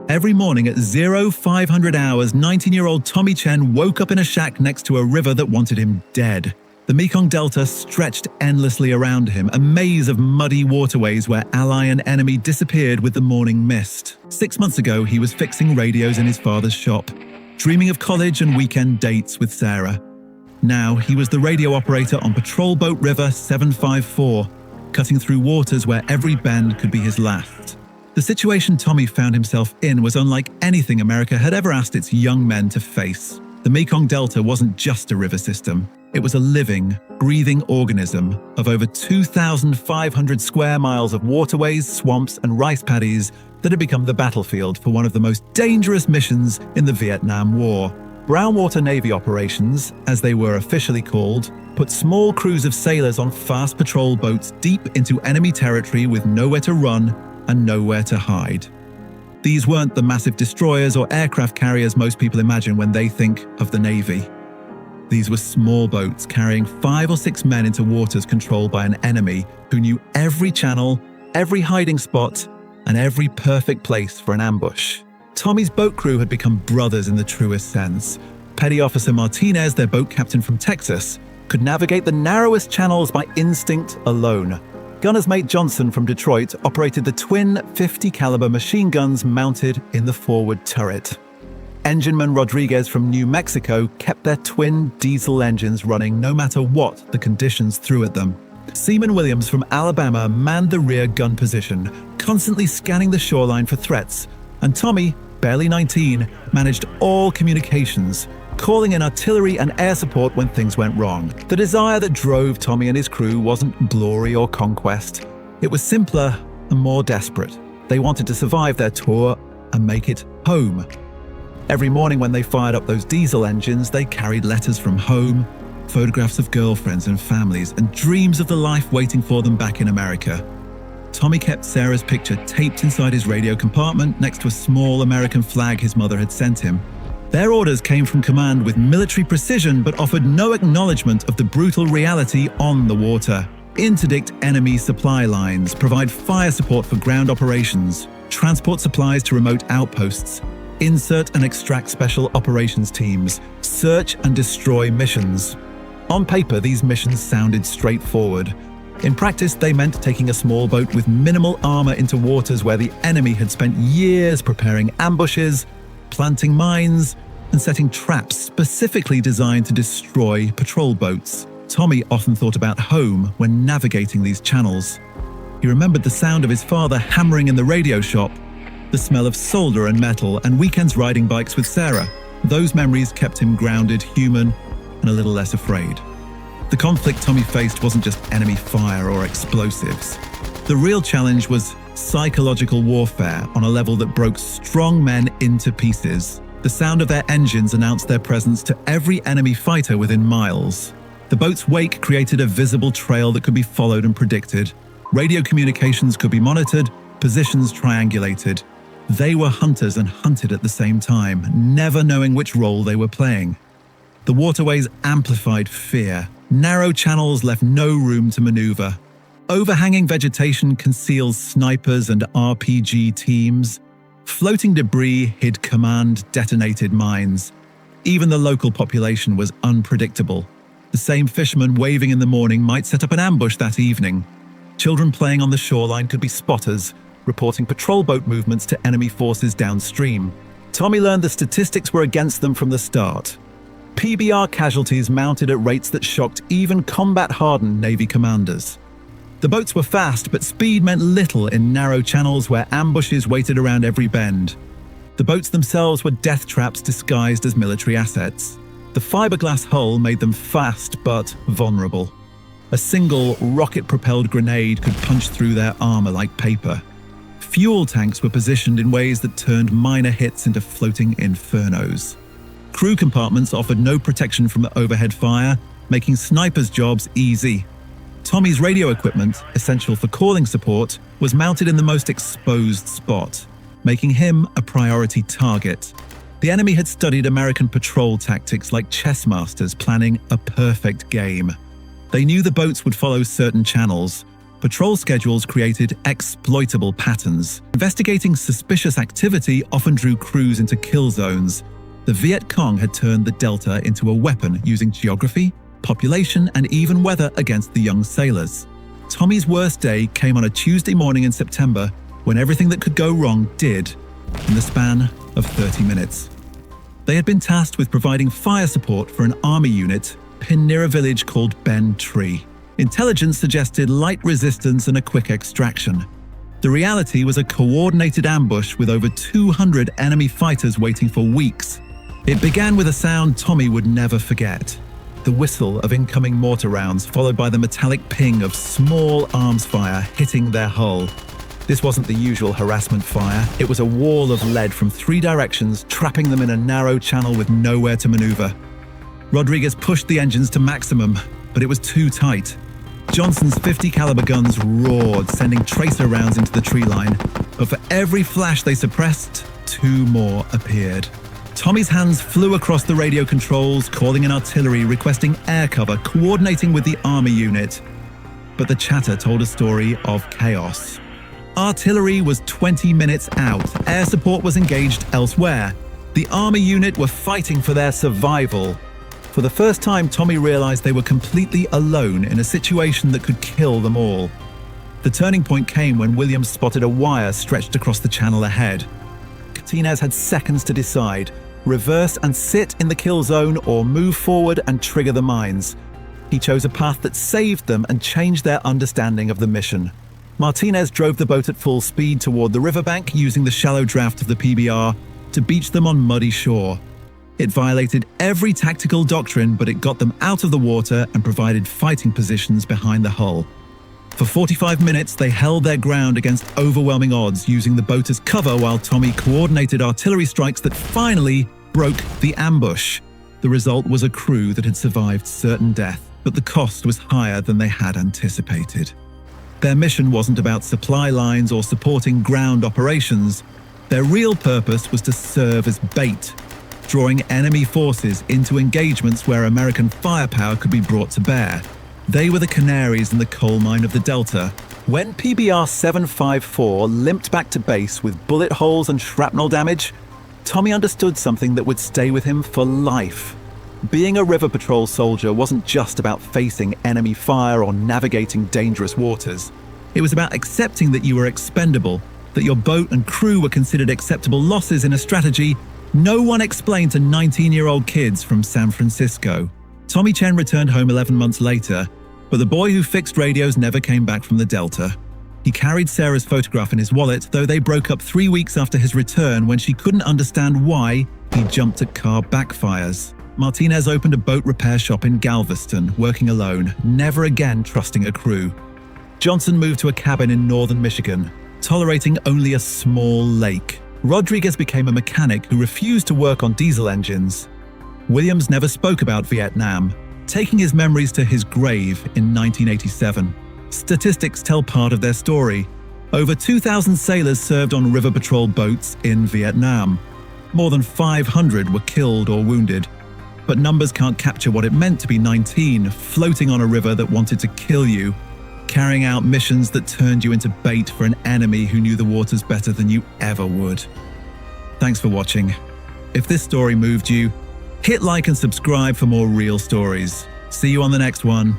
Every morning at 0500 hours, 19-year-old Tommy Chen woke up in a shack next to a river that wanted him dead. The Mekong Delta stretched endlessly around him, a maze of muddy waterways where ally and enemy disappeared with the morning mist. 6 months ago, he was fixing radios in his father's shop, dreaming of college and weekend dates with Sarah. Now, he was the radio operator on Patrol Boat River 754, cutting through waters where every bend could be his last. The situation Tommy found himself in was unlike anything America had ever asked its young men to face. The Mekong Delta wasn't just a river system. It was a living, breathing organism of over 2,500 square miles of waterways, swamps, and rice paddies that had become the battlefield for one of the most dangerous missions in the Vietnam War. Brownwater Navy operations, as they were officially called, put small crews of sailors on fast patrol boats deep into enemy territory with nowhere to run and nowhere to hide. These weren't the massive destroyers or aircraft carriers most people imagine when they think of the Navy. These were small boats carrying 5 or 6 men into waters controlled by an enemy who knew every channel, every hiding spot, and every perfect place for an ambush. Tommy's boat crew had become brothers in the truest sense. Petty Officer Martinez, their boat captain from Texas, could navigate the narrowest channels by instinct alone. Gunner's mate Johnson from Detroit operated the twin 50 caliber machine guns mounted in the forward turret. Engineman Rodriguez from New Mexico kept their twin diesel engines running no matter what the conditions threw at them. Seaman Williams from Alabama manned the rear gun position, constantly scanning the shoreline for threats. And Tommy, barely 19, managed all communications, calling in artillery and air support when things went wrong. The desire that drove Tommy and his crew wasn't glory or conquest. It was simpler and more desperate. They wanted to survive their tour and make it home. Every morning when they fired up those diesel engines, they carried letters from home, photographs of girlfriends and families, and dreams of the life waiting for them back in America. Tommy kept Sarah's picture taped inside his radio compartment next to a small American flag his mother had sent him. Their orders came from command with military precision but offered no acknowledgement of the brutal reality on the water. Interdict enemy supply lines, provide fire support for ground operations, transport supplies to remote outposts, insert and extract special operations teams, search and destroy missions. On paper, these missions sounded straightforward. In practice, they meant taking a small boat with minimal armor into waters where the enemy had spent years preparing ambushes, planting mines, and setting traps specifically designed to destroy patrol boats. Tommy often thought about home when navigating these channels. He remembered the sound of his father hammering in the radio shop, the smell of solder and metal, and weekends riding bikes with Sarah. Those memories kept him grounded, human, and a little less afraid. The conflict Tommy faced wasn't just enemy fire or explosives. The real challenge was psychological warfare on a level that broke strong men into pieces. The sound of their engines announced their presence to every enemy fighter within miles. The boat's wake created a visible trail that could be followed and predicted. Radio communications could be monitored, positions triangulated. They were hunters and hunted at the same time, never knowing which role they were playing. The waterways amplified fear. Narrow channels left no room to maneuver. Overhanging vegetation conceals snipers and RPG teams. Floating debris hid command-detonated mines. Even the local population was unpredictable. The same fisherman waving in the morning might set up an ambush that evening. Children playing on the shoreline could be spotters, reporting patrol boat movements to enemy forces downstream. Tommy learned the statistics were against them from the start. PBR casualties mounted at rates that shocked even combat-hardened Navy commanders. The boats were fast, but speed meant little in narrow channels where ambushes waited around every bend. The boats themselves were death traps disguised as military assets. The fiberglass hull made them fast but vulnerable. A single rocket-propelled grenade could punch through their armor like paper. Fuel tanks were positioned in ways that turned minor hits into floating infernos. Crew compartments offered no protection from the overhead fire, making snipers' jobs easy. Tommy's radio equipment, essential for calling support, was mounted in the most exposed spot, making him a priority target. The enemy had studied American patrol tactics like chess masters planning a perfect game. They knew the boats would follow certain channels, patrol schedules created exploitable patterns. Investigating suspicious activity often drew crews into kill zones. The Viet Cong had turned the Delta into a weapon using geography, population, and even weather against the young sailors. Tommy's worst day came on a Tuesday morning in September when everything that could go wrong did, in the span of 30 minutes. They had been tasked with providing fire support for an army unit pinned near a village called Ben Tree. Intelligence suggested light resistance and a quick extraction. The reality was a coordinated ambush with over 200 enemy fighters waiting for weeks. It began with a sound Tommy would never forget. The whistle of incoming mortar rounds, followed by the metallic ping of small arms fire hitting their hull. This wasn't the usual harassment fire. It was a wall of lead from 3 directions, trapping them in a narrow channel with nowhere to maneuver. Rodriguez pushed the engines to maximum, but it was too tight. Johnson's 50 caliber guns roared, sending tracer rounds into the tree line. But for every flash they suppressed, 2 more appeared. Tommy's hands flew across the radio controls, calling in artillery, requesting air cover, coordinating with the army unit. But the chatter told a story of chaos. Artillery was 20 minutes out. Air support was engaged elsewhere. The army unit were fighting for their survival. For the first time, Tommy realized they were completely alone in a situation that could kill them all. The turning point came when Williams spotted a wire stretched across the channel ahead. Martinez had seconds to decide: reverse and sit in the kill zone or move forward and trigger the mines. He chose a path that saved them and changed their understanding of the mission. Martinez drove the boat at full speed toward the riverbank, using the shallow draft of the PBR to beach them on muddy shore. It violated every tactical doctrine, but it got them out of the water and provided fighting positions behind the hull. For 45 minutes, they held their ground against overwhelming odds, using the boat as cover while Tommy coordinated artillery strikes that finally broke the ambush. The result was a crew that had survived certain death, but the cost was higher than they had anticipated. Their mission wasn't about supply lines or supporting ground operations. Their real purpose was to serve as bait, drawing enemy forces into engagements where American firepower could be brought to bear. They were the canaries in the coal mine of the Delta. When PBR 754 limped back to base with bullet holes and shrapnel damage, Tommy understood something that would stay with him for life. Being a river patrol soldier wasn't just about facing enemy fire or navigating dangerous waters. It was about accepting that you were expendable, that your boat and crew were considered acceptable losses in a strategy no one explained to 19-year-old kids from San Francisco. Tommy Chen returned home 11 months later, but the boy who fixed radios never came back from the Delta. He carried Sarah's photograph in his wallet, though they broke up 3 weeks after his return when she couldn't understand why he jumped at car backfires. Martinez opened a boat repair shop in Galveston, working alone, never again trusting a crew. Johnson moved to a cabin in northern Michigan, tolerating only a small lake. Rodriguez became a mechanic who refused to work on diesel engines. Williams never spoke about Vietnam, taking his memories to his grave in 1987. Statistics tell part of their story. Over 2,000 sailors served on river patrol boats in Vietnam. More than 500 were killed or wounded. But numbers can't capture what it meant to be 19, floating on a river that wanted to kill you, carrying out missions that turned you into bait for an enemy who knew the waters better than you ever would. Thanks for watching. If this story moved you, hit like and subscribe for more real stories. See you on the next one.